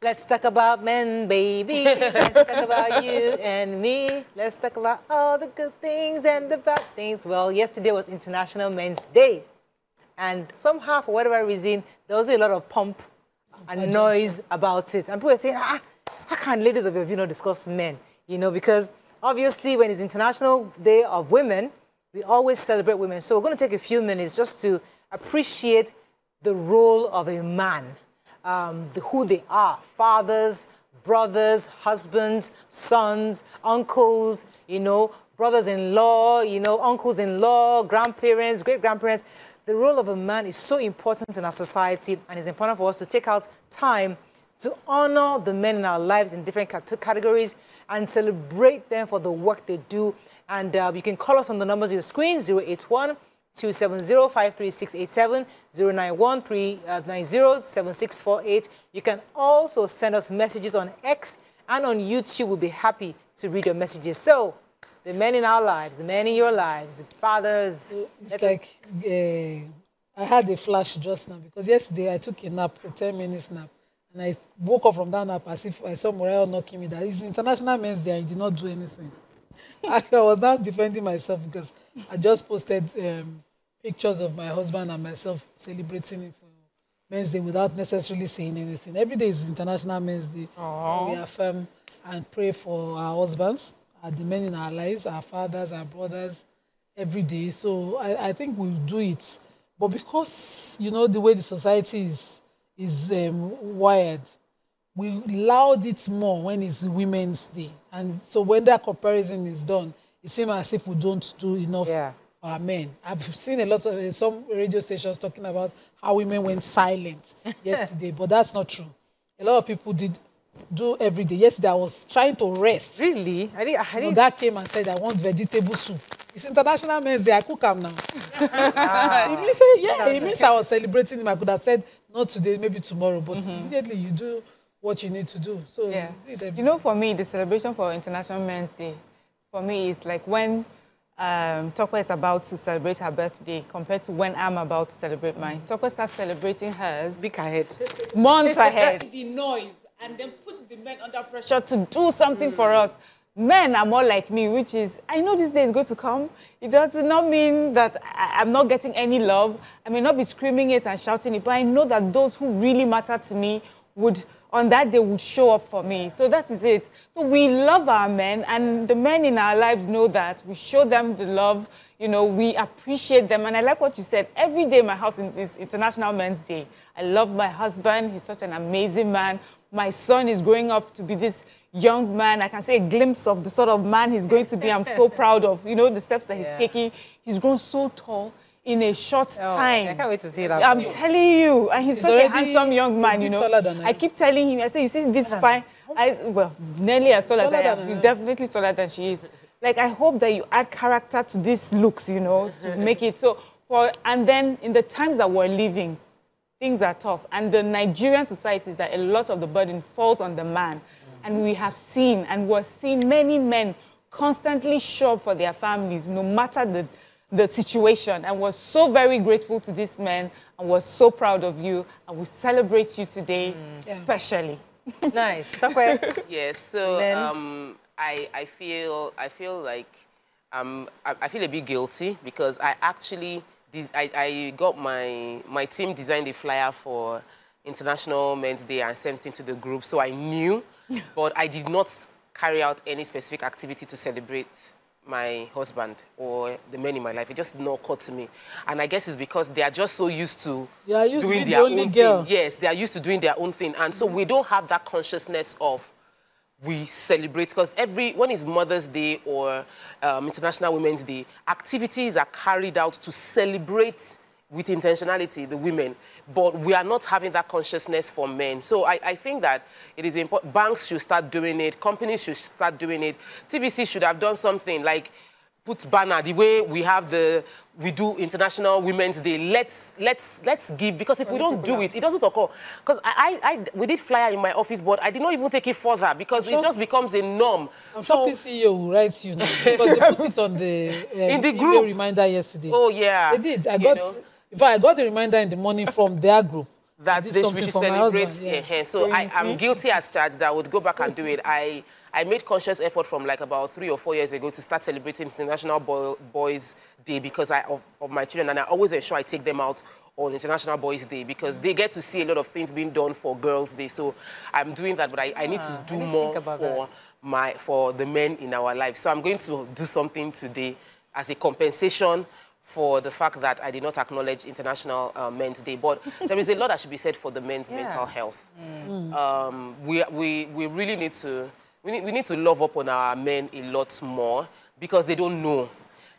Let's talk about men, baby. Let's talk about you and me. Let's talk about all the good things and the bad things. Well, yesterday was International Men's Day. And somehow, for whatever reason, there was a lot of pomp and noise about it. And people were saying, how can ladies of your view not discuss men? You know, because obviously when it's International Day of Women, we always celebrate women. So we're going to take a few minutes just to appreciate the role of a man. Who they are, fathers, brothers, husbands, sons, uncles, you know, brothers-in-law, you know, uncles-in-law, grandparents, great-grandparents. The role of a man is so important in our society, and it's important for us to take out time to honor the men in our lives in different categories and celebrate them for the work they do. And you can call us on the numbers on your screen, 081-270-53687, 091-390-7648. You can also send us messages on X and on YouTube. We'll be happy to read your messages. So, the men in our lives, the men in your lives, the fathers. It's like, I had a flash just now because yesterday I took a nap, a 10-minute nap. And I woke up from that nap as if I saw Morel knocking me that it's International Men's Day. I did not do anything. I was not defending myself because I just posted pictures of my husband and myself celebrating it for Men's Day without necessarily saying anything. Every day is International Men's Day. We affirm and pray for our husbands, the men in our lives, our fathers, our brothers, every day. So I think we'll do it. But because, you know, the way the society is wired, we loud it more when it's Women's Day. And so when that comparison is done, it seems as if we don't do enough for our men. I've seen a lot of some radio stations talking about how women went silent yesterday, but that's not true. A lot of people did do every day. Yesterday, I was trying to rest. Really? I didn't... My dad came and said, I want vegetable soup. It's International Men's Day. I cook them now. It means I was celebrating him. I could have said, not today, maybe tomorrow, but immediately you do what you need to do. So, you know, for me, the celebration for International Men's Day, for me, is like when Tokwe is about to celebrate her birthday compared to when I'm about to celebrate mine. Tokwe starts celebrating hers. Week ahead. Months ahead. The noise, and then put the men under pressure to do something for us. Men are more like me, which is, I know this day is going to come. It does not mean that I'm not getting any love. I may not be screaming it and shouting it, but I know that those who really matter to me would, on that day, would show up for me. So that is it. So we love our men, and the men in our lives know that. We show them the love, you know, we appreciate them. And I like what you said. Every day in my house is International Men's Day. I love my husband. He's such an amazing man. My son is growing up to be this young man. I can see a glimpse of the sort of man he's going to be. I'm so proud of, you know, the steps that he's taking. He's grown so tall in a short time. I can't wait to see that. I'm telling you. And he's such a handsome young man, you know. I keep telling him, I say, you see this spine? Well, nearly as tall as I am. He's definitely taller than she is. Like, I hope that you add character to these looks, you know, to make it so. And then in the times that we're living, things are tough. And the Nigerian society is that a lot of the burden falls on the man. And we have seen, and we're seeing many men constantly show up for their families, no matter the situation. And we're so very grateful to these men, and we're so proud of you, and we celebrate you today, especially. Nice. Yes, so I feel like I feel a bit guilty because I actually I got my team designed a flyer for International Men's Day and sent it into the group, so I knew, but I did not carry out any specific activity to celebrate my husband or the men in my life. It just did not occur to me. And I guess it's because they are just so used to doing their own thing. Yes, they are used to doing their own thing. And so we don't have that consciousness of we celebrate, because when it's Mother's Day or International Women's Day, activities are carried out to celebrate with intentionality, the women, but we are not having that consciousness for men. So I think that it is important. Banks should start doing it. Companies should start doing it. TVC should have done something like put banner the way we do International Women's Day. Let's give, because if we don't do it, it doesn't occur. Because we did flyer in my office, but I did not even take it further because it just becomes a norm. So CEO will write you now, because they put it on the in the group reminder yesterday. Oh yeah, they did. In fact, I got a reminder in the morning from their group. that we should celebrate. Yeah. So I'm guilty as charged that I would go back and do it. I made conscious effort from like about 3 or 4 years ago to start celebrating International Boys Day because of my children, and I always ensure I take them out on International Boys Day because they get to see a lot of things being done for Girls Day. So I'm doing that, but I need to do more for the men in our lives. So I'm going to do something today as a compensation for the fact that I did not acknowledge International Men's Day. But there is a lot that should be said for the men's mental health. We really need to, we need to love up on our men a lot more because they don't know.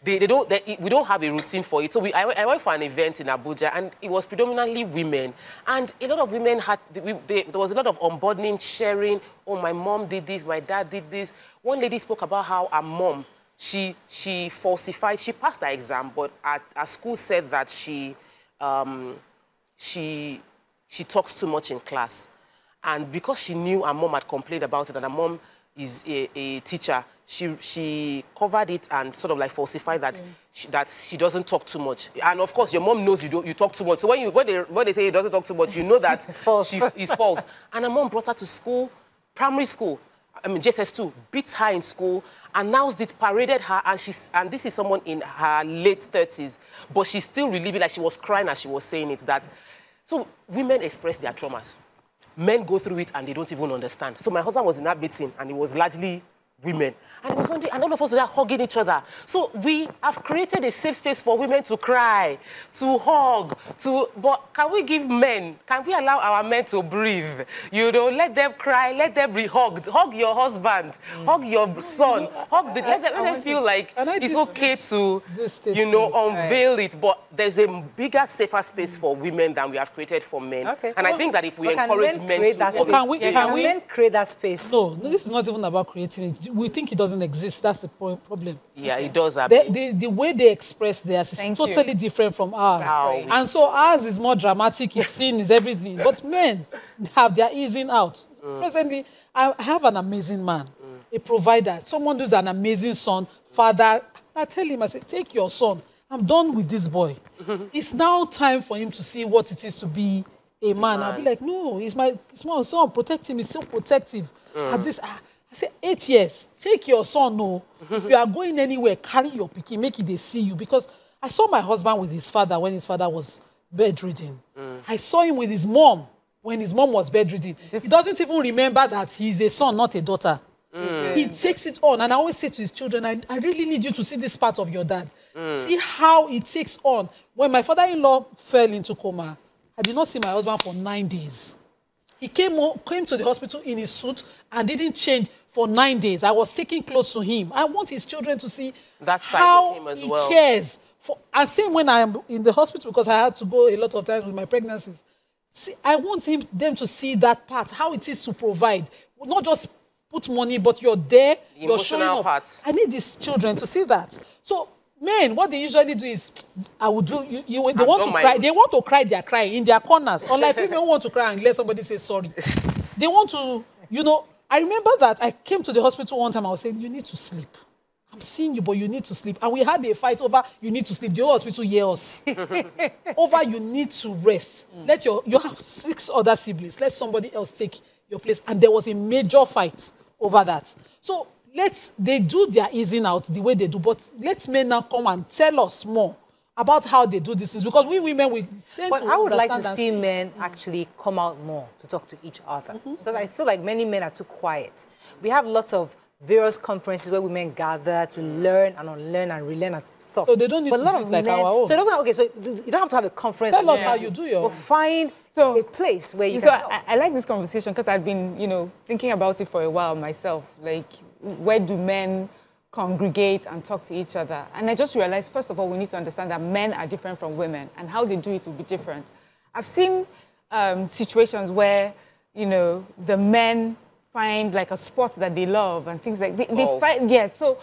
We don't have a routine for it. So I went for an event in Abuja, and it was predominantly women. And a lot of women there was a lot of unburdening, sharing. Oh, my mom did this, my dad did this. One lady spoke about how her mom, she falsified, she passed her exam, but at school said that she talks too much in class. And because she knew her mom had complained about it, and her mom is a teacher, she covered it and sort of like falsified that she doesn't talk too much. And of course, your mom knows you talk too much. So when they say he doesn't talk too much, you know that it's false. It's false. And her mom brought her to school, primary school. I mean, JSS2, beat her in school, announced it, paraded her, and this is someone in her late 30s, but she's still relieving, like she was crying as she was saying it, that, so women express their traumas. Men go through it and they don't even understand. So my husband was in that meeting and it was largely women. And it was one day, and all of us were there hugging each other. So we have created a safe space for women to cry, to hug, but can we give men, can we allow our men to breathe? You know, let them cry, let them be hugged. Hug your husband, hug your son, let them feel like it's okay to, you know, unveil it. But there's a bigger, safer space for women than we have created for men. Okay. And I think that if we encourage men to... Can men create that space? No, this is not even about creating it. We think it doesn't exist. That's the problem. Yeah, it does. The way they express theirs is totally different from ours. Right. And so ours is more dramatic, it's seen, is everything. But men have their easing out. Presently, I have an amazing man, a provider, someone who's an amazing son, father. I tell him, I say, take your son. I'm done with this boy. It's now time for him to see what it is to be a man. I'll be like, no, he's my small son. Protect him. He's so protective. At this, I say, 8 years. Take your son, no. If you are going anywhere, carry your pikin, make it they see you. Because I saw my husband with his father when his father was bedridden. I saw him with his mom when his mom was bedridden. He doesn't even remember that he's a son, not a daughter. He takes it on. And I always say to his children, I really need you to see this part of your dad. See how it takes on. When my father-in-law fell into coma, I did not see my husband for 9 days. He came to the hospital in his suit and didn't change for 9 days. I was taking clothes to him. I want his children to see that side how of him as he well. cares. And same when I am in the hospital, because I had to go a lot of times with my pregnancies. See, I want them to see that part, how it is to provide. Not just put money, but you're there, you're showing up. Parts. I need these children to see that. So men, what they usually do is, I would do, they want to cry. They want to cry, they're crying in their corners. Unlike women who want to cry and let somebody say sorry. They want to, you know, I remember that I came to the hospital one time, I was saying, you need to sleep. I'm seeing you, but you need to sleep. And we had a fight over, you need to sleep. The whole hospital hear us. Over, you need to rest. You have 6 other siblings. Let somebody else take your place. And there was a major fight over that. So they do their easing out the way they do, but let men now come and tell us more about how they do these things. Because we women, we tend but to I would like to see men actually come out more to talk to each other. Because I feel like many men are too quiet. We have lots of various conferences where women gather to learn and unlearn and relearn and stuff. So they don't need to do like our own. So it doesn't, okay, so you don't have to have a conference. Tell us how you do your But find a place where you can help. I like this conversation because I've been, you know, thinking about it for a while myself. Like, where do men congregate and talk to each other? And I just realized, first of all, we need to understand that men are different from women, and how they do it will be different. I've seen situations where, you know, the men find like a sport that they love and things like they find, yeah. So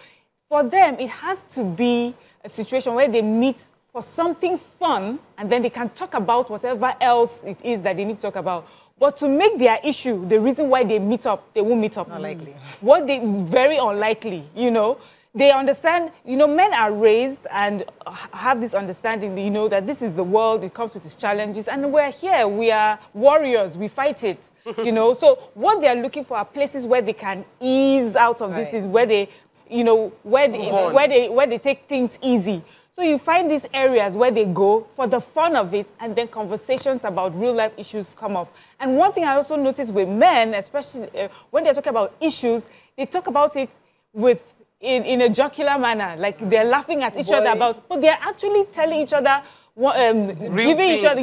for them, it has to be a situation where they meet for something fun, and then they can talk about whatever else it is that they need to talk about. But to make their issue the reason why they meet up, they won't meet up. Not likely. Very unlikely, you know. they understand, you know, men are raised and have this understanding, you know, that this is the world, it comes with its challenges, and we're here, we are warriors, we fight it, you know. So what they're looking for are places where they can ease out of this, is where they, you know, where they take things easy. So you find these areas where they go for the fun of it, and then conversations about real life issues come up. And one thing I also noticed with men, especially when they're talking about issues, they talk about it with in a jocular manner, like they're laughing at each other about, but they're actually telling each other, giving each other,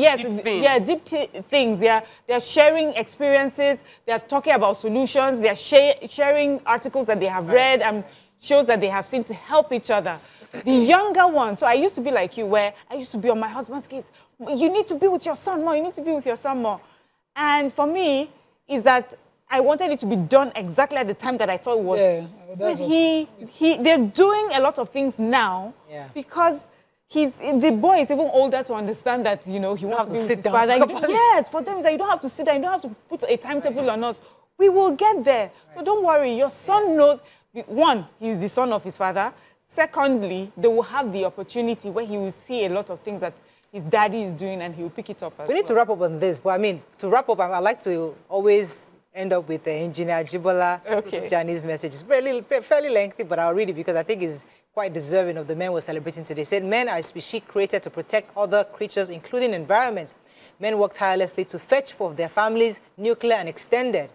deep things. They're sharing experiences. They're talking about solutions. They're sharing articles that they have read and shows that they have seen to help each other. The younger ones, so I used to be like you, where I used to be on my husband's kids. You need to be with your son more. You need to be with your son more. And for me, is that I wanted it to be done exactly at the time that I thought it was. Yeah, but they're doing a lot of things now because the boy is even older to understand that, you know, he wants to sit down. Yes, for them, you don't have to sit down. You don't have to put a timetable on us. We will get there. So don't worry. Your son knows, one, he's the son of his father. Secondly, they will have the opportunity where he will see a lot of things that his daddy is doing and he will pick it up as well. We need to wrap up on this, but I mean, to wrap up, I'd like to always end up with the Engineer Jibola Chinese message. It's fairly lengthy, but I'll read it because I think it's quite deserving of the men we're celebrating today. It said, men are a species created to protect other creatures, including environment. Men work tirelessly to fetch for their families, nuclear and extended.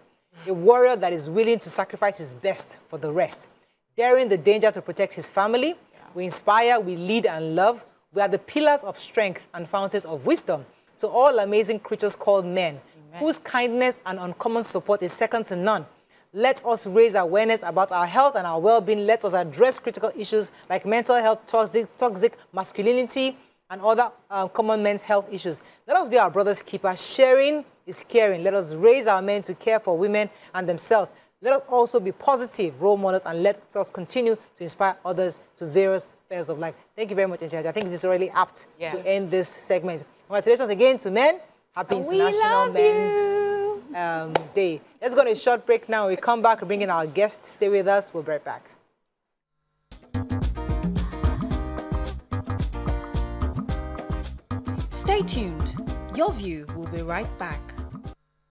A warrior that is willing to sacrifice his best for the rest. Daring the danger to protect his family. We inspire, we lead and love. We are the pillars of strength and fountains of wisdom to all amazing creatures called men, whose kindness and uncommon support is second to none. Let us raise awareness about our health and our well-being. Let us address critical issues like mental health, toxic masculinity, and other common men's health issues. Let us be our brother's keeper. Sharing is caring. Let us raise our men to care for women and themselves. Let us also be positive role models, and let us continue to inspire others to various spheres of life. Thank you very much, Engineer. I think this is really apt to end this segment. Congratulations again to men. Happy International Men's Day. Let's go on a short break now. We come back, bring in our guests. Stay with us. We'll be right back. Stay tuned. Your View will be right back.